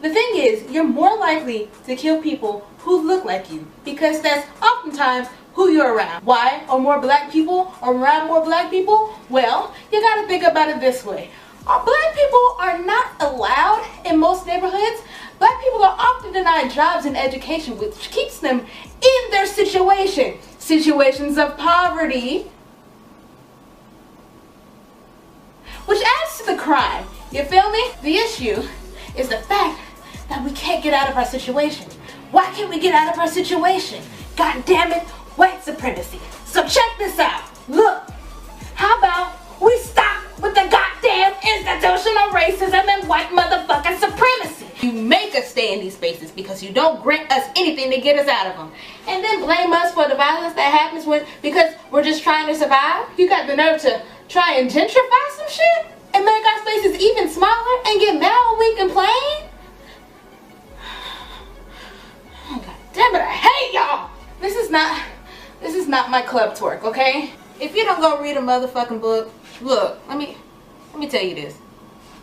The thing is, you're more likely to kill people who look like you because that's oftentimes who you're around. Why are more black people around more black people? Well, you gotta think about it this way. Black people are not allowed in most neighborhoods. Black people are often denied jobs and education, which keeps them in their situations of poverty, which adds to the crime. You feel me? The issue is the fact that we can't get out of our situation. Why can't we get out of our situation? God damn it, white supremacy. So check this out. Look, how about we stop with the goddamn institutional racism and white motherfucking supremacy? You make us stay in these spaces because you don't grant us anything to get us out of them. And then blame us for the violence that happens because we're just trying to survive? You got the nerve to try and gentrify some shit? And make our spaces even smaller and get mad when we complain? Oh, God damn it, I hate y'all! This is not my club twerk, okay? If you don't go read a motherfucking book, look, let me tell you this.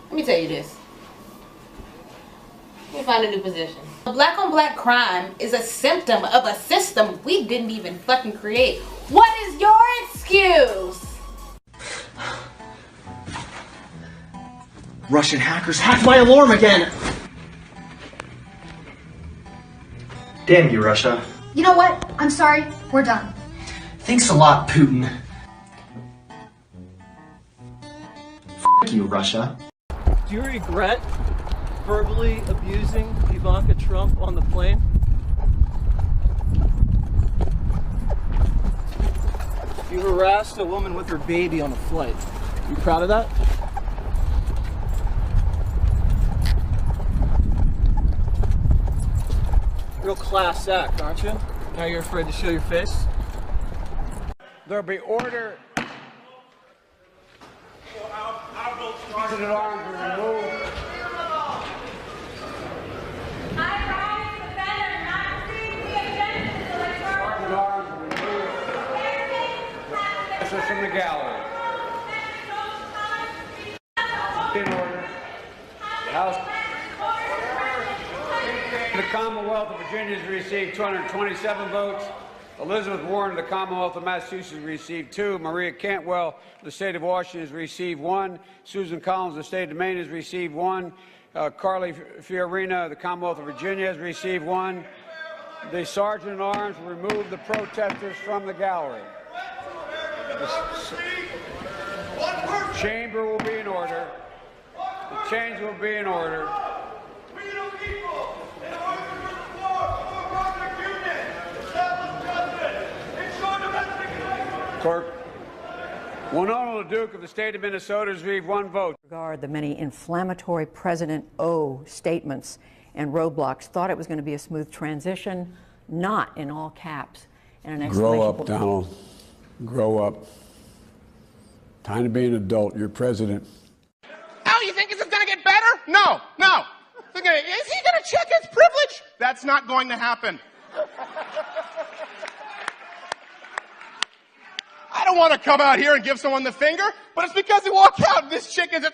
Let me tell you this. Let me find a new position. Black on black crime is a symptom of a system we didn't even fucking create. What is your excuse? Russian hackers hacked my alarm again! Damn you, Russia. You know what? I'm sorry. We're done. Thanks a lot, Putin. F you, Russia. Do you regret verbally abusing Ivanka Trump on the plane? You harassed a woman with her baby on a flight. You proud of that? Real class act, aren't you? Now you're afraid to show your face? There'll be order. Positive arms are removed. Arms are removed. This is from the gallery. In order. House. The Commonwealth of Virginia has received 227 votes. Elizabeth Warren of the Commonwealth of Massachusetts received 2. Maria Cantwell of the state of Washington has received 1. Susan Collins of the state of Maine has received 1. Carly Fiorina of the Commonwealth of Virginia has received 1. The Sergeant at Arms will remove the protesters from the gallery. The chamber will be in order. The change will be in order. Clerk. Winona LaDuke of the state of Minnesota has received 1 vote. Regard the many inflammatory President O statements and roadblocks. Thought it was going to be a smooth transition, not in all caps. And an Grow up, Donald. Grow up. Time to be an adult. You're president. Oh, you think this is going to get better? No, no. Is he going to check his privilege? That's not going to happen. I don't want to come out here and give someone the finger, but it's because they walk out and this chick is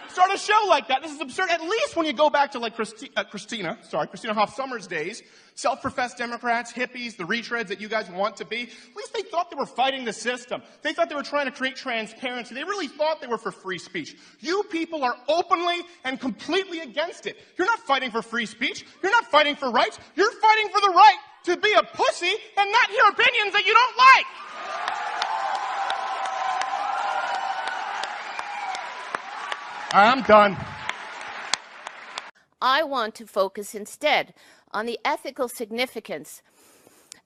start a show like that. This is absurd. At least when you go back to like Christina Hoff Sommers' days, self-professed Democrats, hippies, the retreads that you guys want to be, at least they thought they were fighting the system. They thought they were trying to create transparency. They really thought they were for free speech. You people are openly and completely against it. You're not fighting for free speech. You're not fighting for rights. You're fighting for the right to be a pussy and not hear opinions that you don't like. I'm done. I want to focus instead on the ethical significance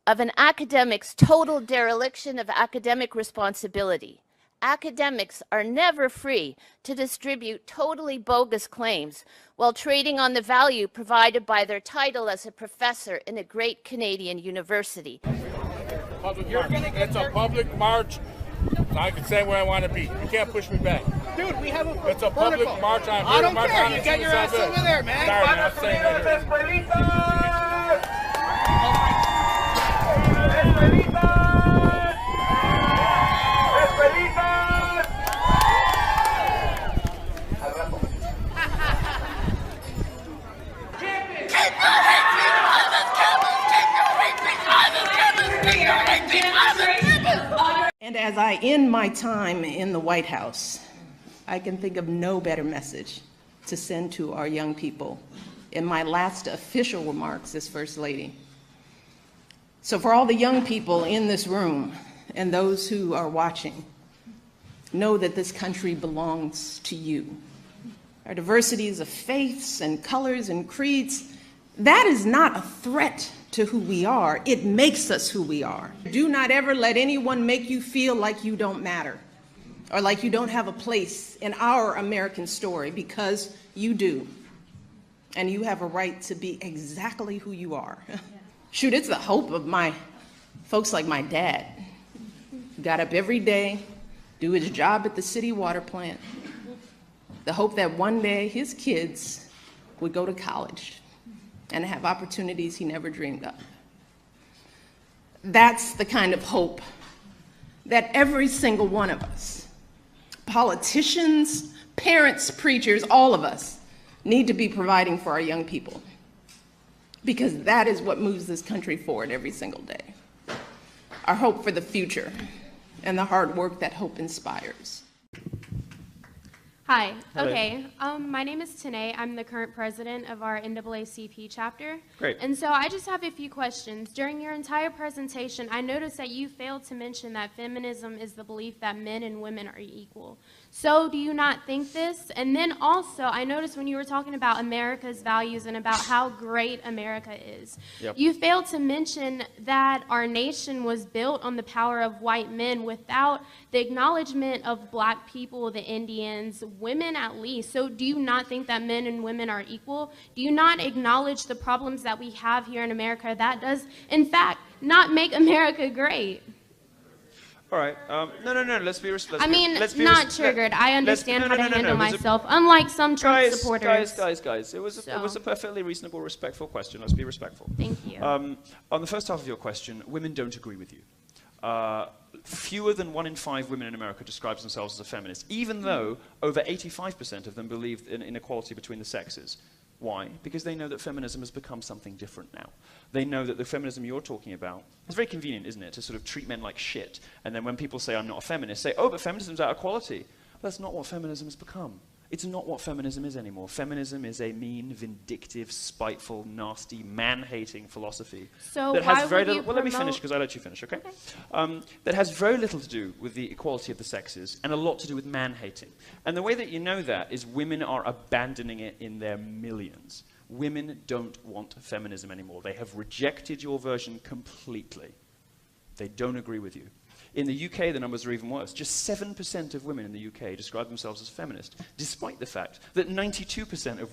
of an academic's total dereliction of academic responsibility. Academics are never free to distribute totally bogus claims while trading on the value provided by their title as a professor in a great Canadian university. It's a public march. I can say where I want to be. You can't push me back. Dude, we have a It's a public march. I don't care. You get your ass over there, man. Sorry, I'm saying As I end my time in the White House, I can think of no better message to send to our young people in my last official remarks as First Lady. So for all the young people in this room and those who are watching, know that this country belongs to you. Our diversities of faiths and colors and creeds, that is not a threat to who we are. It makes us who we are. Do not ever let anyone make you feel like you don't matter or like you don't have a place in our American story, because you do. And you have a right to be exactly who you are. Shoot, it's the hope of my folks like my dad, who got up every day, do his job at the city water plant. The hope that one day his kids would go to college and have opportunities he never dreamed of. That's the kind of hope that every single one of us, politicians, parents, preachers, all of us, need to be providing for our young people, because that is what moves this country forward every single day. Our hope for the future and the hard work that hope inspires. Hi. Hello. Okay. My name is Tanae. I'm the current president of our NAACP chapter. Great. And so I just have a few questions. During your entire presentation, I noticed that you failed to mention that feminism is the belief that men and women are equal. So do you not think this? And then also, I noticed when you were talking about America's values and about how great America is, you failed to mention that our nation was built on the power of white men without the acknowledgement of black people, the Indians, women at least. So do you not think that men and women are equal? Do you not acknowledge the problems that we have here in America that does, in fact, not make America great? All right. No. Let's be respectful. I mean, not triggered. I understand how to handle myself, unlike some Trump supporters. Guys. It was a perfectly reasonable, respectful question. Let's be respectful. Thank you. On the first half of your question, women don't agree with you. Fewer than 1 in 5 women in America describes themselves as a feminist, even though over 85% of them believe in inequality between the sexes. Why? Because they know that feminism has become something different now. They know that the feminism you're talking about, it's very convenient, isn't it, to sort of treat men like shit, and then when people say, I'm not a feminist, say, oh, but feminism's out of quality. That's not what feminism has become. It's not what feminism is anymore. Feminism is a mean, vindictive, spiteful, nasty, man-hating philosophy. So that why has very would you little, well, let me promote- finish, because I let you finish, okay? That has very little to do with the equality of the sexes and a lot to do with man-hating. And the way that you know that is women are abandoning it in their millions. Women don't want feminism anymore. They have rejected your version completely. They don't agree with you. In the UK, the numbers are even worse. Just 7% of women in the UK describe themselves as feminist, despite the fact that 92% of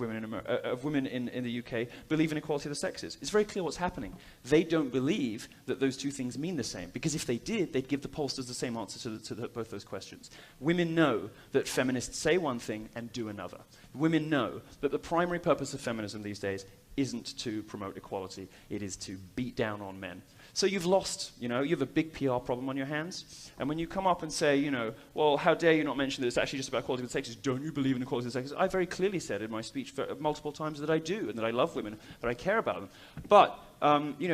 women in the UK believe in equality of the sexes. It's very clear what's happening. They don't believe that those two things mean the same, because if they did, they'd give the pollsters the same answer to both those questions. Women know that feminists say one thing and do another. Women know that the primary purpose of feminism these days isn't to promote equality, it is to beat down on men. So you've lost, you have a big PR problem on your hands. And when you come up and say, well, how dare you not mention that it's actually just about equality of the sexes? Don't you believe in equality of the sexes? I very clearly said in my speech multiple times that I do, and that I love women, that I care about them. But,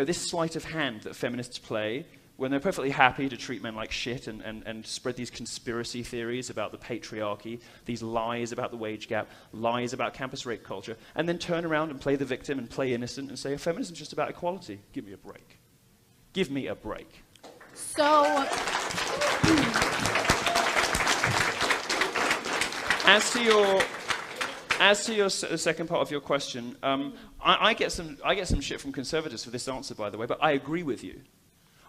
this sleight of hand that feminists play, when they're perfectly happy to treat men like shit and spread these conspiracy theories about the patriarchy, these lies about the wage gap, lies about campus rape culture, and then turn around and play the victim and play innocent and say, feminism's just about equality. Give me a break. Give me a break. So, as to your second part of your question, I get some shit from conservatives for this answer, by the way, but I agree with you.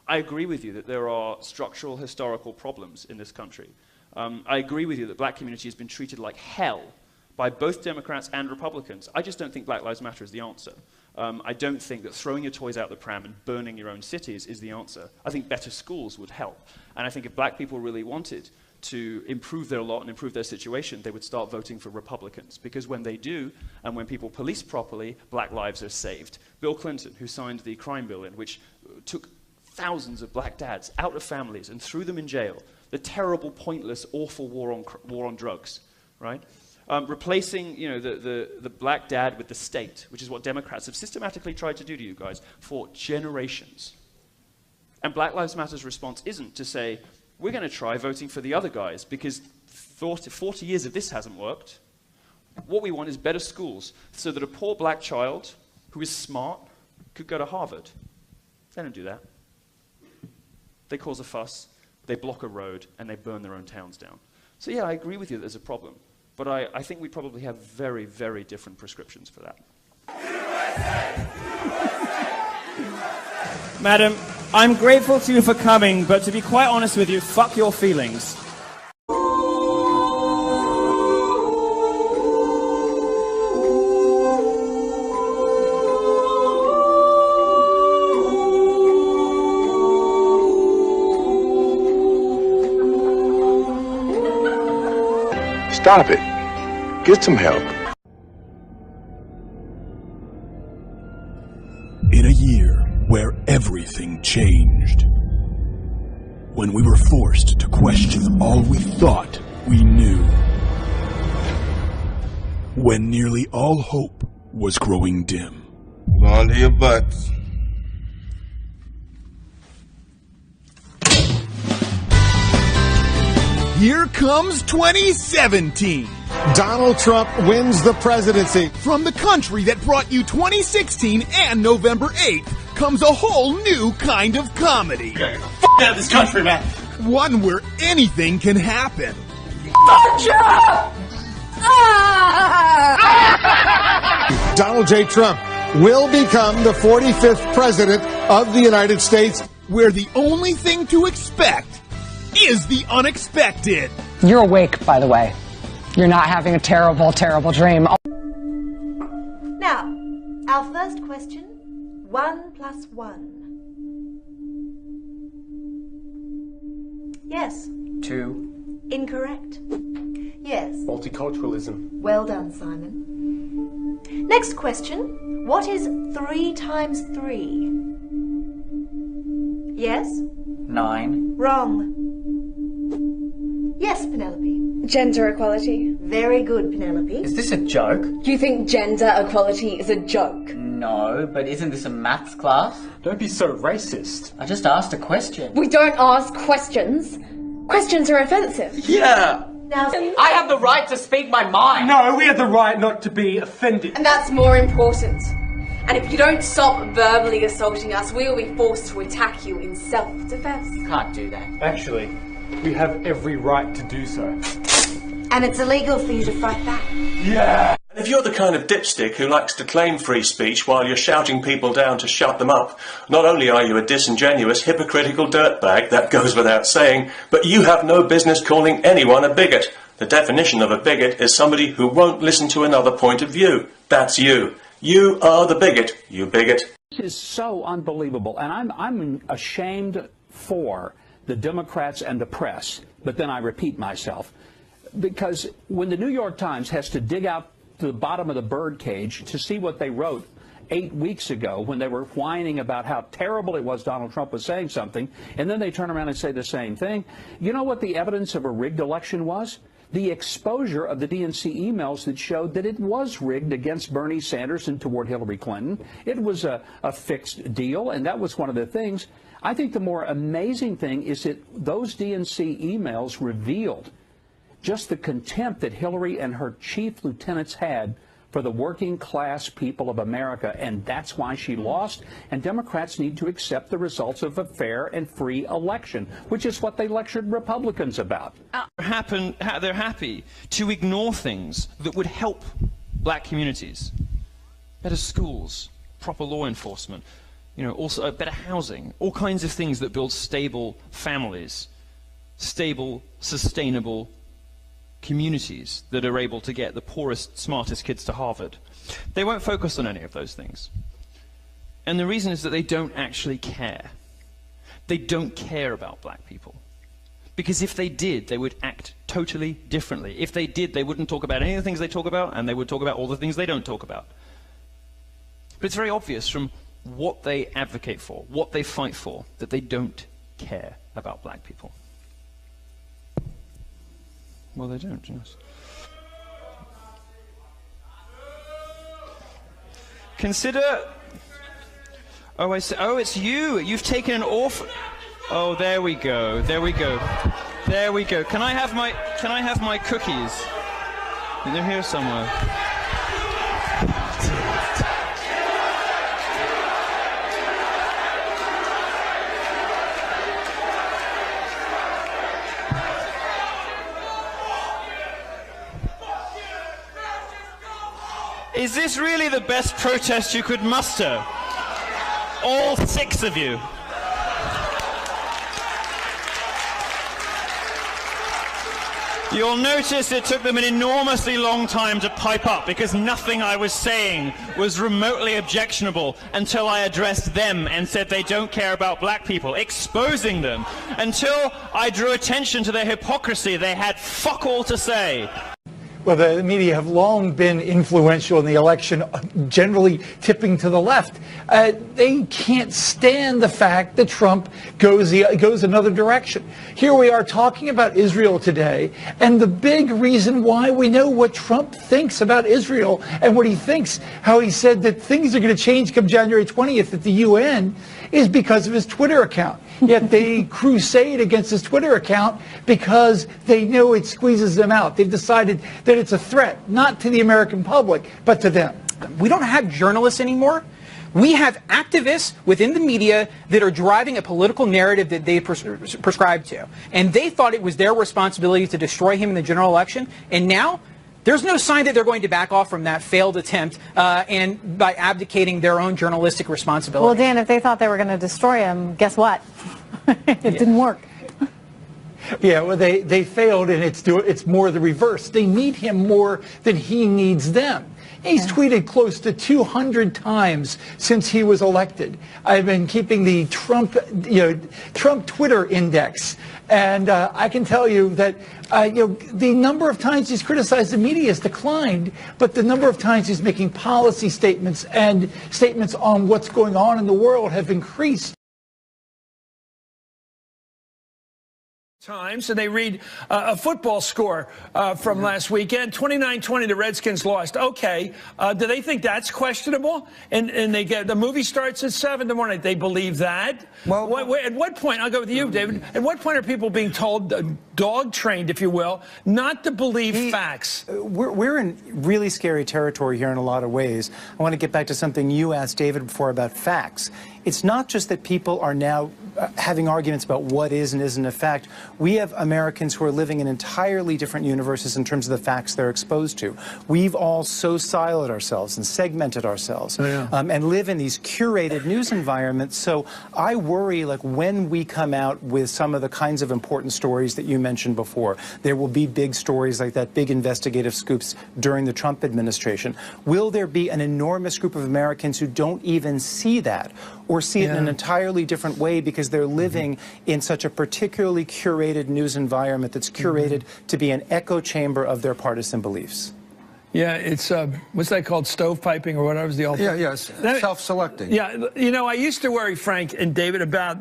I agree with you that there are structural historical problems in this country. I agree with you that black community has been treated like hell by both Democrats and Republicans. I just don't think Black Lives Matter is the answer. I don't think that throwing your toys out the pram and burning your own cities is the answer. I think better schools would help. And I think if black people really wanted to improve their lot and improve their situation, they would start voting for Republicans. Because when they do, and when people police properly, black lives are saved. Bill Clinton, who signed the crime bill in which took thousands of black dads out of families and threw them in jail, the terrible, pointless, awful war on drugs, right? Replacing, the black dad with the state, which is what Democrats have systematically tried to do to you guys for generations. And Black Lives Matter's response isn't to say, we're going to try voting for the other guys because 40 years of this hasn't worked. What we want is better schools so that a poor black child who is smart could go to Harvard. They don't do that. They cause a fuss, they block a road, and they burn their own towns down. So yeah, I agree with you that there's a problem. But I think we probably have very, very different prescriptions for that. Madam, I'm grateful to you for coming, but to be quite honest with you, fuck your feelings. Stop it. Get some help. In a year where everything changed, when we were forced to question all we thought we knew, when nearly all hope was growing dim. Hold on to your butts. Here comes 2017. Donald Trump wins the presidency. From the country that brought you 2016 and November 8th comes a whole new kind of comedy. Get the f*** out of this country, man. One where anything can happen. Fuck Trump! Donald J. Trump will become the 45th president of the United States, where the only thing to expect is the unexpected. You're awake, by the way. You're not having a terrible, terrible dream. Now, our first question, 1 + 1. Yes. 2. Incorrect. Yes. Multiculturalism. Well done, Simon. Next question, what is 3 × 3? Yes? 9. Wrong. Yes, Penelope. Gender equality. Very good, Penelope. Is this a joke? You think gender equality is a joke? No, but isn't this a maths class? Don't be so racist. I just asked a question. We don't ask questions. Questions are offensive. Yeah! Now, I have the right to speak my mind! No, we have the right not to be offended. And that's more important. And if you don't stop verbally assaulting us, we will be forced to attack you in self-defense. Can't do that. Actually, we have every right to do so. and it's illegal for you to fight back. Yeah! And if you're the kind of dipstick who likes to claim free speech while you're shouting people down to shut them up, not only are you a disingenuous, hypocritical dirtbag, that goes without saying, but you have no business calling anyone a bigot. The definition of a bigot is somebody who won't listen to another point of view. That's you. You are the bigot, you bigot. This is so unbelievable, and I'm ashamed for the Democrats and the press, but then I repeat myself, because when the New York Times has to dig out to the bottom of the birdcage to see what they wrote 8 weeks ago when they were whining about how terrible it was Donald Trump was saying something, and then they turn around and say the same thing, you know what the evidence of a rigged election was? The exposure of the DNC emails that showed that it was rigged against Bernie Sanders and toward Hillary Clinton. It was a fixed deal, and that was one of the things. I think the more amazing thing is that those DNC emails revealed just the contempt that Hillary and her chief lieutenants had for the working class people of America, and that's why she lost. And Democrats need to accept the results of a fair and free election, which is what they lectured Republicans about. They're happy to ignore things that would help black communities. Better schools, proper law enforcement, also better housing, all kinds of things that build stable families, stable, sustainable communities that are able to get the poorest, smartest kids to Harvard. They won't focus on any of those things. And the reason is that they don't actually care. They don't care about black people. Because if they did, they would act totally differently. If they did, they wouldn't talk about any of the things they talk about, and they would talk about all the things they don't talk about. But it's very obvious from what they advocate for, what they fight for, that they don't care about black people. Well, they don't, yes. Consider... Oh, I see. Oh, it's you. You've taken an awful... Oh, there we go. There we go. There we go. Can I have my cookies? They're here somewhere. Is this really the best protest you could muster? All 6 of you. You'll notice it took them an enormously long time to pipe up because nothing I was saying was remotely objectionable until I addressed them and said they don't care about black people, exposing them. Until I drew attention to their hypocrisy, they had fuck all to say. Well, the media have long been influential in the election, generally tipping to the left. They can't stand the fact that Trump goes another direction. Here we are talking about Israel today, and the big reason why we know what Trump thinks about Israel and what he thinks, how he said that things are going to change come January 20th at the UN, is because of his Twitter account. Yet they crusade against his Twitter account because they know it squeezes them out. They've decided that it's a threat, not to the American public, but to them. We don't have journalists anymore. We have activists within the media that are driving a political narrative that they prescribe to. And they thought it was their responsibility to destroy him in the general election. And now there's no sign that they're going to back off from that failed attempt and by abdicating their own journalistic responsibility. Well, Dan, if they thought they were going to destroy him, guess what? It didn't work. Yeah, well, they failed, and it's more the reverse. They need him more than he needs them. He's tweeted close to 200 times since he was elected. I've been keeping the Trump Twitter index, and I can tell you that the number of times he's criticized the media has declined, but the number of times he's making policy statements and statements on what's going on in the world have increased. Times, and they read a football score from last weekend. 29-20, the Redskins lost. Okay, do they think that's questionable? And they get the movie starts at 7 in the morning. They believe that? Well, at what point? I'll go with you, David. At what point are people being told, dog trained, if you will, not to believe facts? We're in really scary territory here in a lot of ways. I want to get back to something you asked David before about facts. It's not just that people are now having arguments about what is and isn't a fact. We have Americans who are living in entirely different universes in terms of the facts they're exposed to. We've all so siloed ourselves and segmented ourselves and live in these curated news environments. So I worry, like, when we come out with some of the kinds of important stories that you mentioned before, there will be big stories like that, big investigative scoops during the Trump administration. Will there be an enormous group of Americans who don't even see that or see it in an entirely different way because they're living in such a particularly curated news environment that's curated to be an echo chamber of their partisan beliefs? Yeah, it's, what's that called, stovepiping or whatever is the alternative? Yeah, yes, self-selecting. Yeah, you know, I used to worry, Frank and David, about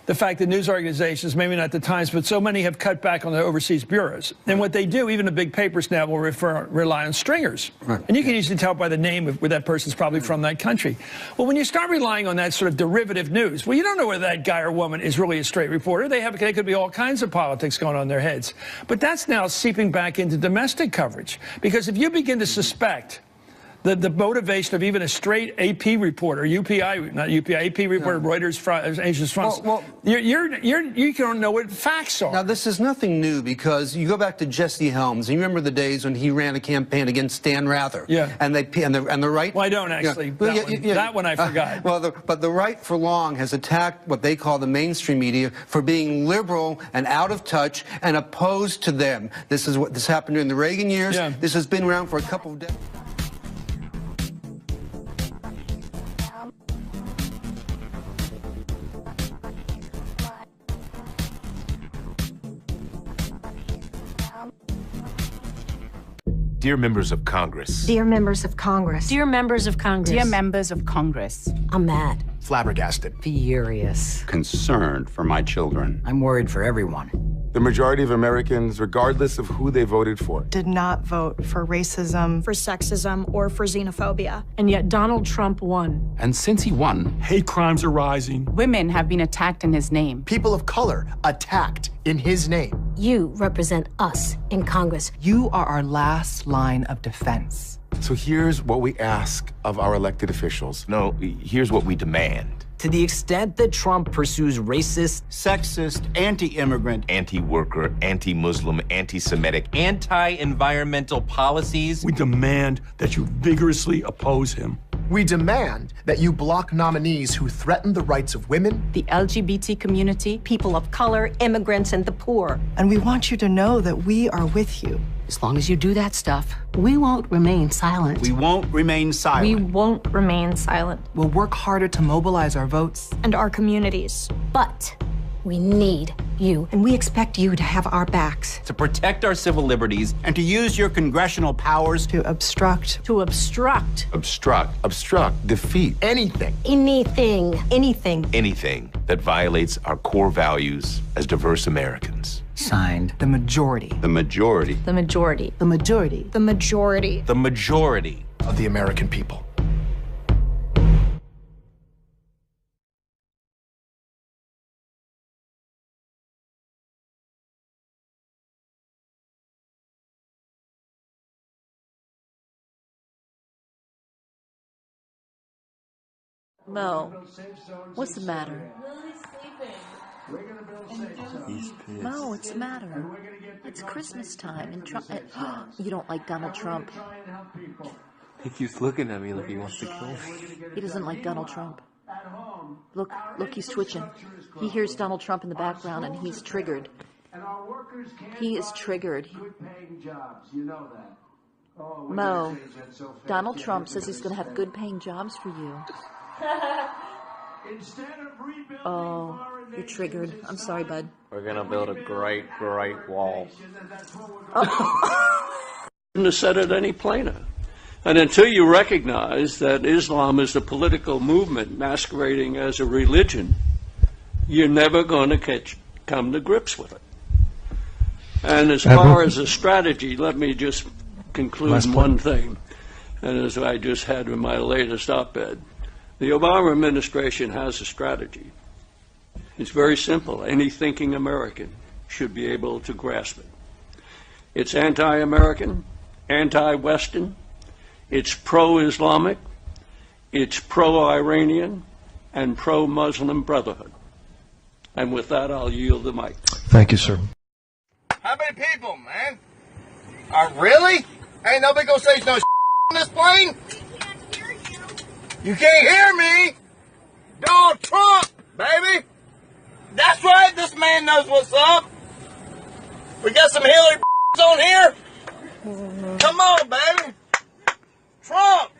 the fact that news organizations, maybe not the Times, but so many have cut back on the overseas bureaus. And what they do, even the big papers now will rely on stringers. Right. And you can usually tell by the name of where that person's probably from that country. Well, when you start relying on that sort of derivative news, well, you don't know whether that guy or woman is really a straight reporter. They could be all kinds of politics going on in their heads. But that's now seeping back into domestic coverage. Because if you begin to suspect the motivation of even a straight AP reporter, UPI, not UPI, AP reporter, Reuters, Asia's France, you don't know what facts are. Now, this is nothing new because you go back to Jesse Helms. You remember the days when he ran a campaign against Stan Rather. Yeah. And the right. Well, I don't actually. That one I forgot. But the right for long has attacked what they call the mainstream media for being liberal and out of touch and opposed to them. This happened during the Reagan years. Yeah. This has been around for a couple of decades. Dear members of Congress. Dear members of Congress. Dear members of Congress. Dear members of Congress. I'm mad. Flabbergasted. Furious. Concerned for my children. I'm worried for everyone. The majority of Americans, regardless of who they voted for, did not vote for racism, for sexism, or for xenophobia. And yet Donald Trump won. And since he won, hate crimes are rising. Women have been attacked in his name. People of color attacked in his name. You represent us in Congress. You are our last line of defense. So here's what we ask of our elected officials. No, here's what we demand. To the extent that Trump pursues racist, sexist, anti-immigrant, anti-worker, anti-Muslim, anti-Semitic, anti-environmental policies, we demand that you vigorously oppose him. We demand that you block nominees who threaten the rights of women, the LGBT community, people of color, immigrants, and the poor. And we want you to know that we are with you. As long as you do that stuff, we won't remain silent. We won't remain silent. We won't remain silent. We'll work harder to mobilize our votes and our communities. But we need you. And we expect you to have our backs. To protect our civil liberties and to use your congressional powers to obstruct. To obstruct. Obstruct, defeat. Anything that violates our core values as diverse Americans. Signed, the majority. The majority. The majority. The majority. The majority. The majority of the American people. Mo, what's the matter? Mo, what's the matter? It's Christmas time and Trump. You don't like Donald Trump. He keeps looking at me like he wants to kill me. He doesn't like Donald Trump. Look, he's twitching. He hears Donald Trump in the background and he's triggered. He is triggered. Mo, Donald Trump says he's going to have good paying jobs for you. Oh, you're triggered. I'm sorry, bud. We're gonna build a great, great wall. Couldn't have said it any plainer. And until you recognize that Islam is a political movement masquerading as a religion, you're never going to come to grips with it. And as far as a strategy, let me just conclude one thing, and as I just had in my latest op-ed. The Obama administration has a strategy. It's very simple. Any thinking American should be able to grasp it. It's anti-American, anti-Western, it's pro-Islamic, it's pro-Iranian, and pro-Muslim Brotherhood. And with that, I'll yield the mic. Thank you, sir. How many people, man? Really? Ain't nobody gonna say no in this plane? You can't hear me! Donald Trump, baby! That's right, this man knows what's up! We got some Hillary on here? Come on, baby! Trump!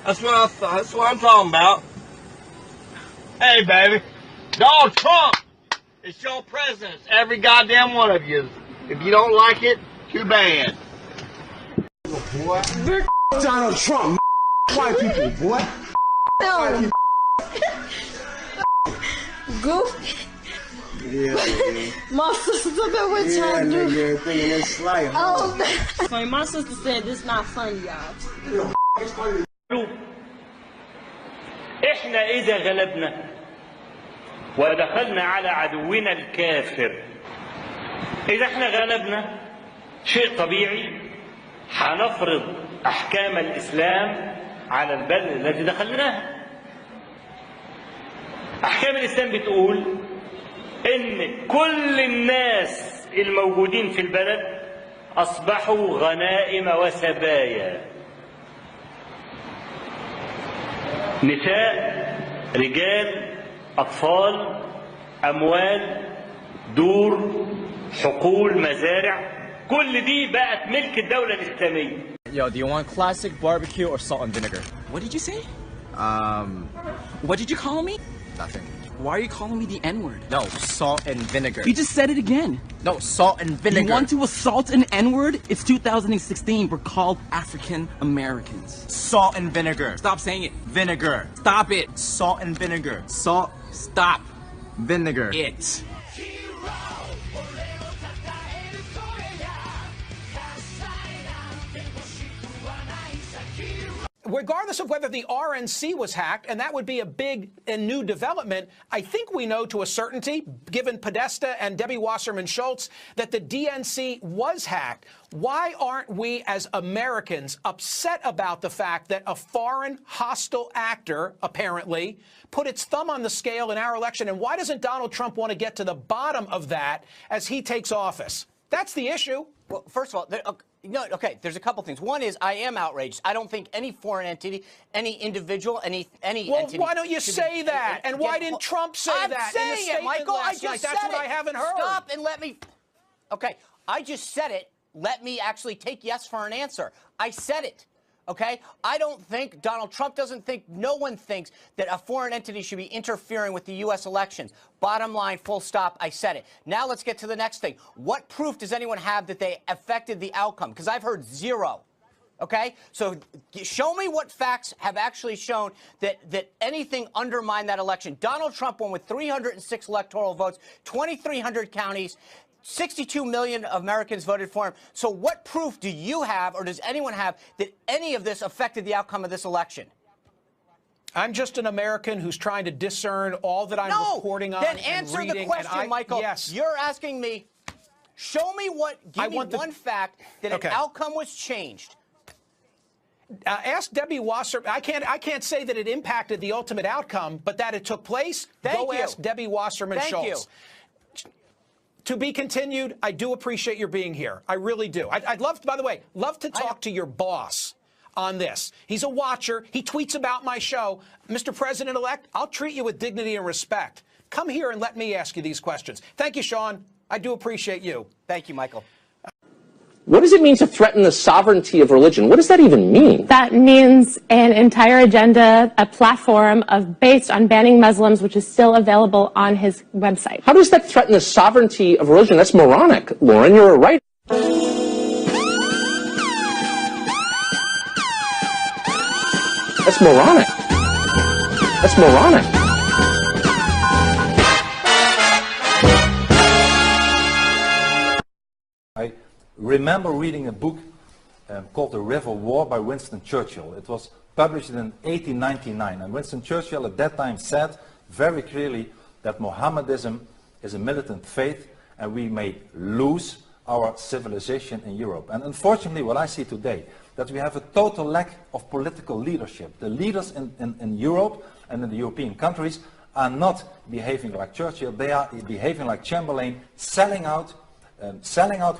That's what I'm talking about. Hey, baby. Donald Trump is your president. Every goddamn one of you. If you don't like it, too bad. They're Donald Trump. White people, boy. No. Goof. Yeah, my sister said what y'all do. You're thinking it's slight. Oh, man. My sister said this not funny, y'all. احنا اذا غلبنا ودخلنا على عدونا الكافر، اذا احنا غلبنا شيء طبيعي حنفرض احكام الاسلام على البلد التي دخلناها. احكام الاسلام بتقول ان كل الناس الموجودين في البلد اصبحوا غنائم وسبايا، نساء، رجال، اطفال، اموال، دور، حقول، مزارع، كل دي بقت ملك الدولة الإسلامية. Yo, do you want classic barbecue or salt and vinegar? What did you say? What did you call me? Nothing. Why are you calling me the N-word? No, salt and vinegar. You just said it again. No, salt and vinegar. You want to assault an N-word? It's 2016. We're called African Americans. Salt and vinegar. Stop saying it. Vinegar. Stop it. Salt and vinegar. Salt. Stop. Vinegar. It. regardless of whether the RNC was hacked, and that would be a big and new development, I think we know to a certainty, given Podesta and Debbie Wasserman Schultz, that the DNC was hacked. Why aren't we as Americans upset about the fact that a foreign hostile actor, apparently, put its thumb on the scale in our election? And why doesn't Donald Trump want to get to the bottom of that as he takes office? That's the issue. Well, first of all, okay, there's a couple things. One is I am outraged. I don't think any foreign entity, any individual, any well, entity. Why don't you say that? And why didn't Trump say that? I'm saying it, Michael. I just said it. That's what I haven't heard. Stop and let me. Okay, I just said it. Let me actually take yes for an answer. I said it. Okay? I don't think, Donald Trump doesn't think, no one thinks that a foreign entity should be interfering with the U.S. elections. Bottom line, full stop, I said it. Now let's get to the next thing. What proof does anyone have that they affected the outcome? Because I've heard zero. Okay? So show me what facts have actually shown that anything undermined that election. Donald Trump won with 306 electoral votes, 2,300 counties. 62 million Americans voted for him. So what proof do you have, or does anyone have, that any of this affected the outcome of this election? I'm just an American who's trying to discern all that I'm reporting on then and answer reading. the question, Michael. Yes. You're asking me, show me what, give me one fact that an outcome was changed. Ask Debbie Wasserman. I can't say that it impacted the ultimate outcome, but that it took place. Go ask Debbie Wasserman Schultz. To be continued. I do appreciate your being here. I really do. I'd love, by the way, love to talk to your boss on this. He's a watcher. He tweets about my show. Mr. President-elect, I'll treat you with dignity and respect. Come here and let me ask you these questions. Thank you, Sean. I do appreciate you. Thank you, Michael. What does it mean to threaten the sovereignty of religion? What does that even mean? That means an entire agenda, a platform based on banning Muslims, which is still available on his website. How does that threaten the sovereignty of religion? That's moronic, Lauren. You're a writer. That's moronic. That's moronic. I remember reading a book called The River War by Winston Churchill. It was published in 1899, and Winston Churchill at that time said very clearly that Mohammedanism is a militant faith and we may lose our civilization in Europe. And unfortunately what I see today, that we have a total lack of political leadership. The leaders in Europe and in the European countries are not behaving like Churchill, they are behaving like Chamberlain, selling out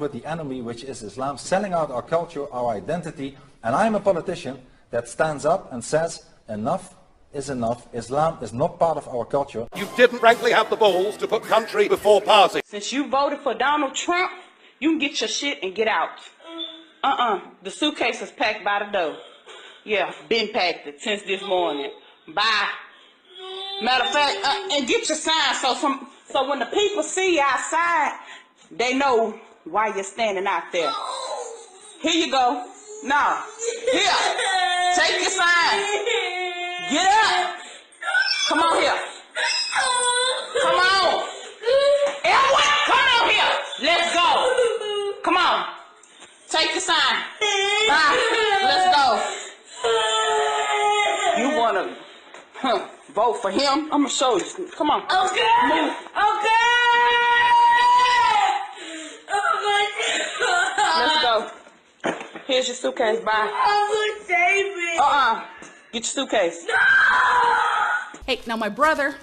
with the enemy, which is Islam, selling out our culture, our identity. And I'm a politician that stands up and says, enough is enough. Islam is not part of our culture. You didn't frankly have the balls to put country before party. Since you voted for Donald Trump, you can get your shit and get out. The suitcase is packed by the door. Yeah, been packed it since this morning. Bye. Matter of fact, and get your sign so when the people see you outside, they know why you're standing out there. Here you go. Now, here. Take your sign. Get up. Come on here. Come on. Everyone, come on here. Let's go. Come on. Take your sign. Bye. Let's go. You want to vote for him? I'm going to show you. Come on. Okay. Move. Okay. Let's go. Here's your suitcase. Bye. I'm gonna save it. Get your suitcase. No! Hey, now my brother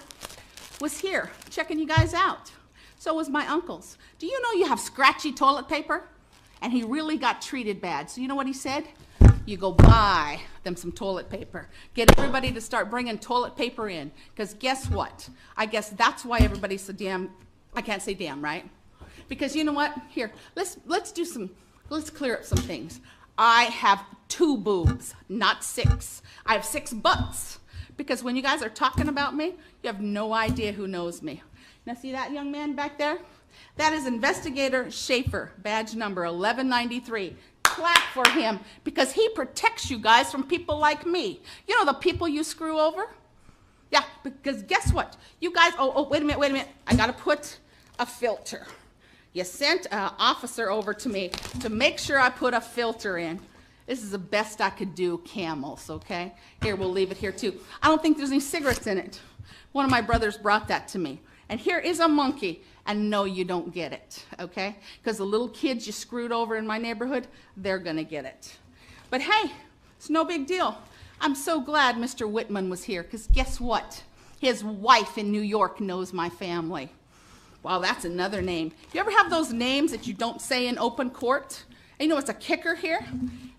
was here checking you guys out. So was my uncles. Do you know you have scratchy toilet paper? And he really got treated bad. So you know what he said? You go buy them some toilet paper. Get everybody to start bringing toilet paper in. Because guess what? I guess that's why everybody's so damn, I can't say damn, right? Because you know what? Here, let's clear up some things. I have 2 boobs, not 6. I have 6 butts. Because when you guys are talking about me, you have no idea who knows me. Now see that young man back there? That is Investigator Schaefer, badge number 1193. Clap for him, because he protects you guys from people like me. You know the people you screw over? Yeah, because guess what? You guys, wait a minute. I gotta put a filter. You sent an officer over to me to make sure I put a filter in. This is the best I could do, camels, okay? Here, we'll leave it here too. I don't think there's any cigarettes in it. One of my brothers brought that to me. And here is a monkey. And no, you don't get it, okay? Because the little kids you screwed over in my neighborhood, they're gonna get it. But hey, it's no big deal. I'm so glad Mr. Whitman was here, because guess what? His wife in New York knows my family. Wow, that's another name. You ever have those names that you don't say in open court? And you know what's a kicker here?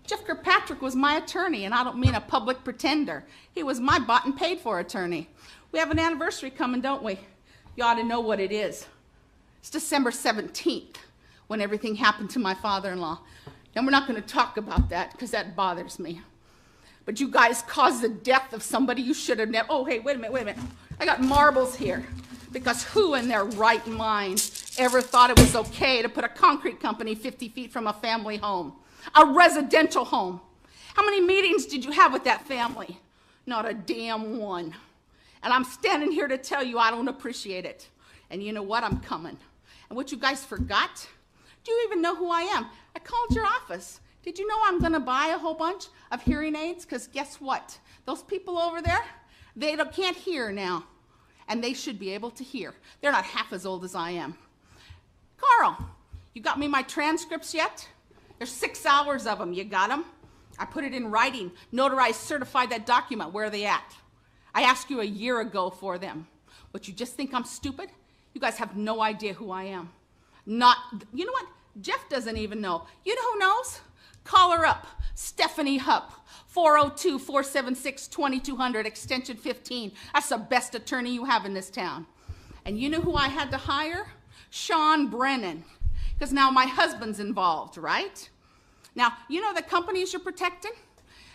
Jeff Kirkpatrick was my attorney, and I don't mean a public pretender. He was my bought and paid for attorney. We have an anniversary coming, don't we? You ought to know what it is. It's December 17th, when everything happened to my father-in-law. And we're not going to talk about that, because that bothers me. But you guys caused the death of somebody you should have never. Oh, hey, wait a minute. I got marbles here. Because who in their right mind ever thought it was okay to put a concrete company 50 feet from a family home? A residential home. How many meetings did you have with that family? Not a damn one. And I'm standing here to tell you I don't appreciate it. And you know what? I'm coming. And what you guys forgot? Do you even know who I am? I called your office. Did you know I'm going to buy a whole bunch of hearing aids? Because guess what? Those people over there, they can't hear now. And they should be able to hear. They're not half as old as I am. Carl, you got me my transcripts yet? There's 6 hours of them. You got them? I put it in writing, notarized, certified that document. Where are they at? I asked you a year ago for them. But you just think I'm stupid? You guys have no idea who I am. You know what? Jeff doesn't even know. You know who knows? Call her up, Stephanie Hupp, 402-476-2200, extension 15. That's the best attorney you have in this town. And you know who I had to hire? Sean Brennan, because now my husband's involved, right? Now, you know the companies you're protecting?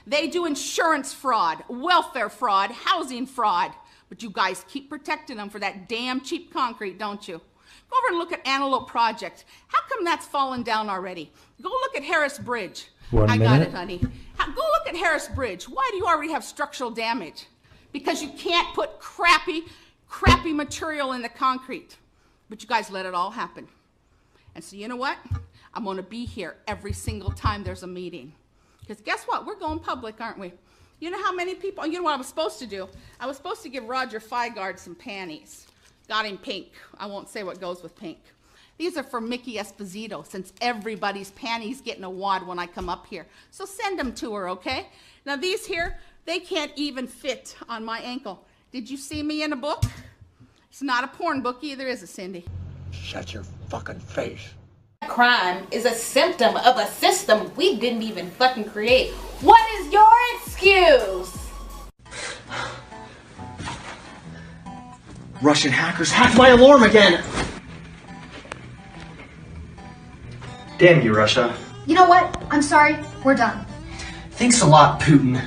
They do insurance fraud, welfare fraud, housing fraud, but you guys keep protecting them for that damn cheap concrete, don't you? Go over and look at Antelope Project. How come that's fallen down already? Go look at Harris Bridge. I got it, honey. Go look at Harris Bridge. Why do you already have structural damage? Because you can't put crappy material in the concrete. But you guys let it all happen. And so you know what? I'm going to be here every single time there's a meeting. Because guess what? We're going public, aren't we? You know how many people, you know what I was supposed to do? I was supposed to give Roger Feigard some panties. Got him pink. I won't say what goes with pink. These are for Mickey Esposito, since everybody's panties get in a wad when I come up here. So send them to her, okay? Now these here, they can't even fit on my ankle. Did you see me in a book? It's not a porn book either, is it, Cindy? Shut your fucking face. Crime is a symptom of a system we didn't even fucking create. What is your excuse? Russian hackers hacked my alarm again! Damn you, Russia. You know what? I'm sorry. We're done. Thanks a lot, Putin.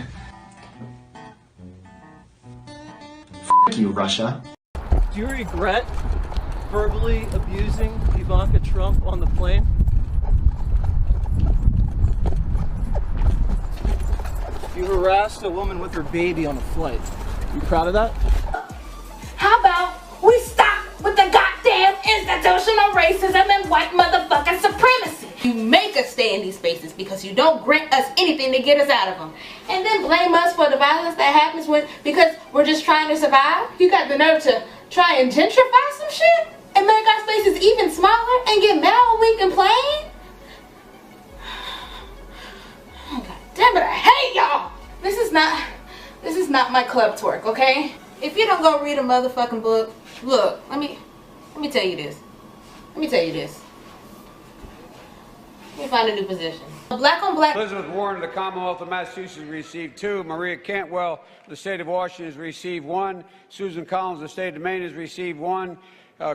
F you, Russia. Do you regret verbally abusing Ivanka Trump on the plane? You harassed a woman with her baby on a flight. You proud of that? How about we stop with the goddamn institutional racism and white motherfucking supremacy? You make us stay in these spaces because you don't grant us anything to get us out of them. And then blame us for the violence that happens because we're just trying to survive? You got the nerve to try and gentrify some shit? And make our spaces even smaller and get mad when we complain? Oh, God damn it, I hate y'all! This is not my club twerk, okay? If you don't go read a motherfucking book, look, let me tell you this. Let me find a new position. Black on black. Elizabeth Warren of the Commonwealth of Massachusetts received 2. Maria Cantwell of the state of Washington has received 1. Susan Collins of the state of Maine has received 1.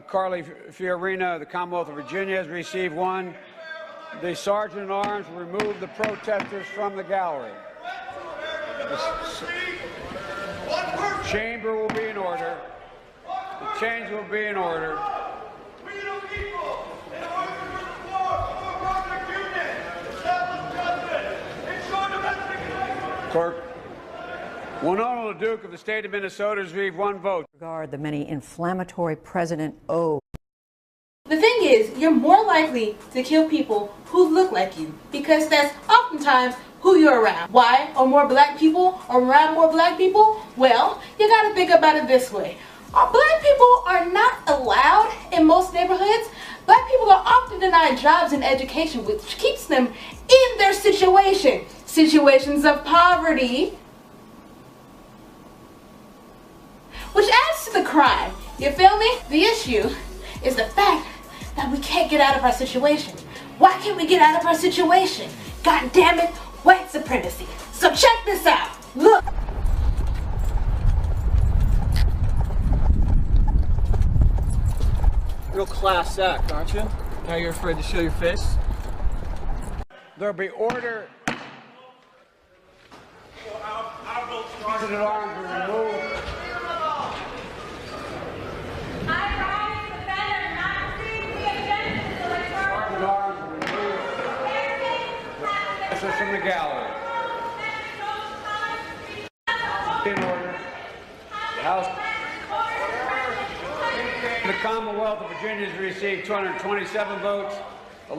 Carly Fiorina of the Commonwealth of Virginia has received 1. The Sergeant at Arms will remove the protesters from the gallery. The chamber will be in order. The change will be in order. Clerk. Winona LaDuke of the state of Minnesota has received 1 vote. Regard the many inflammatory President O. The thing is, you're more likely to kill people who look like you because that's oftentimes who you're around. Why are more black people around more black people? Well, you gotta think about it this way. Black people are not allowed in most neighborhoods. Black people are often denied jobs and education, which keeps them in their situation. Situations of poverty, which adds to the crime. You feel me? The issue is the fact that we can't get out of our situation. Why can't we get out of our situation? God damn it, white supremacy. So check this out. Look. Real class act, aren't you? Now you're afraid to show your face? There'll be order. President arms are removed. This is from the gallery. In order. The House. The Commonwealth of Virginia has received 227 votes.